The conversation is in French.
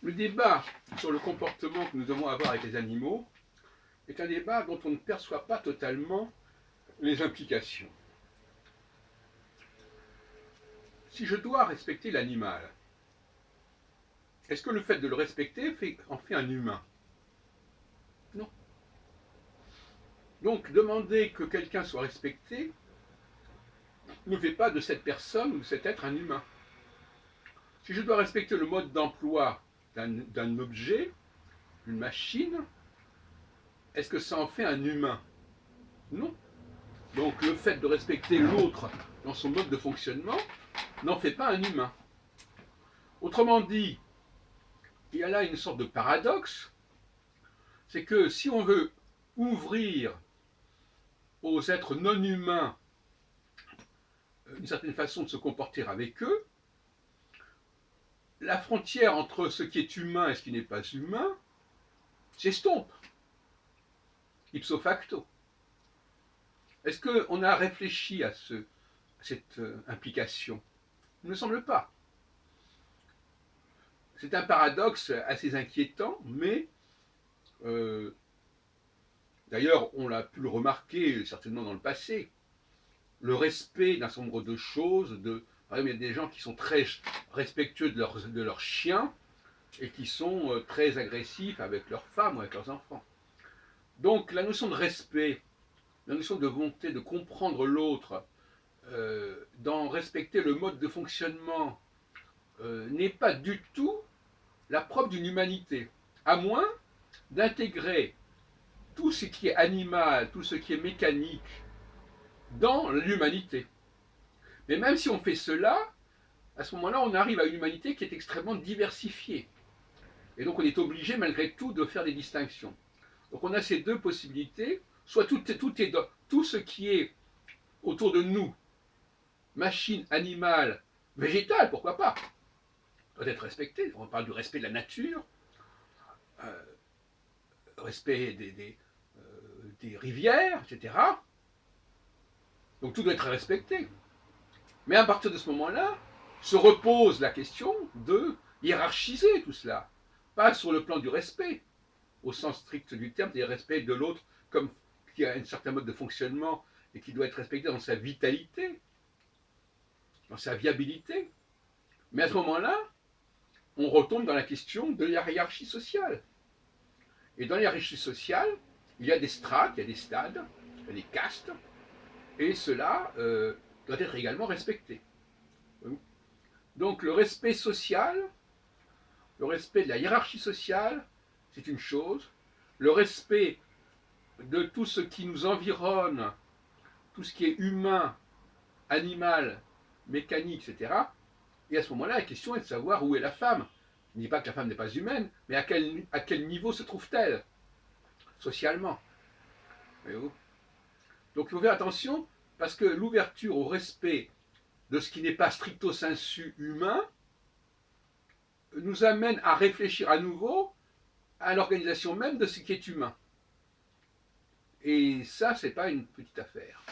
Le débat sur le comportement que nous devons avoir avec les animaux est un débat dont on ne perçoit pas totalement les implications. Si je dois respecter l'animal, est-ce que le fait de le respecter en fait un humain? Non. Donc demander que quelqu'un soit respecté ne fait pas de cette personne ou de cet être un humain. Si je dois respecter le mode d'emploi d'un objet, d'une machine, est-ce que ça en fait un humain? Non. Donc le fait de respecter l'autre dans son mode de fonctionnement n'en fait pas un humain. Autrement dit, il y a là une sorte de paradoxe, c'est que si on veut ouvrir aux êtres non humains une certaine façon de se comporter avec eux, la frontière entre ce qui est humain et ce qui n'est pas humain s'estompe, ipso facto. Est-ce qu'on a réfléchi à cette implication? Il ne me semble pas. C'est un paradoxe assez inquiétant, mais d'ailleurs, on l'a pu le remarquer certainement dans le passé, le respect d'un certain nombre de choses, par exemple, il y a des gens qui sont très respectueux de leurs chiens et qui sont très agressifs avec leurs femmes ou avec leurs enfants. Donc la notion de respect, la notion de volonté de comprendre l'autre, d'en respecter le mode de fonctionnement, n'est pas du tout la preuve d'une humanité, à moins d'intégrer tout ce qui est animal, tout ce qui est mécanique dans l'humanité. Mais même si on fait cela, à ce moment-là, on arrive à une humanité qui est extrêmement diversifiée. Et donc on est obligé malgré tout de faire des distinctions. Donc on a ces deux possibilités, soit tout ce qui est autour de nous, machine, animal, végétal, pourquoi pas, doit être respecté. On parle du respect de la nature, euh, respect des rivières, etc. Donc tout doit être respecté. Mais à partir de ce moment-là, se repose la question de hiérarchiser tout cela, pas sur le plan du respect, au sens strict du terme, c'est-à-dire respect de l'autre comme qui a un certain mode de fonctionnement et qui doit être respecté dans sa vitalité, dans sa viabilité. Mais à ce moment-là, on retombe dans la question de la hiérarchie sociale. Et dans la hiérarchie sociale, il y a des strates, il y a des stades, il y a des castes, et cela doit être également respecté. Donc le respect social, le respect de la hiérarchie sociale, c'est une chose. Le respect de tout ce qui nous environne, tout ce qui est humain, animal, mécanique, etc. Et à ce moment-là, la question est de savoir où est la femme. Je ne dis pas que la femme n'est pas humaine, mais à quel niveau se trouve-t-elle socialement? Donc il faut faire attention, parce que l'ouverture au respect de ce qui n'est pas stricto sensu humain nous amène à réfléchir à nouveau à l'organisation même de ce qui est humain. Et ça, c'est pas une petite affaire.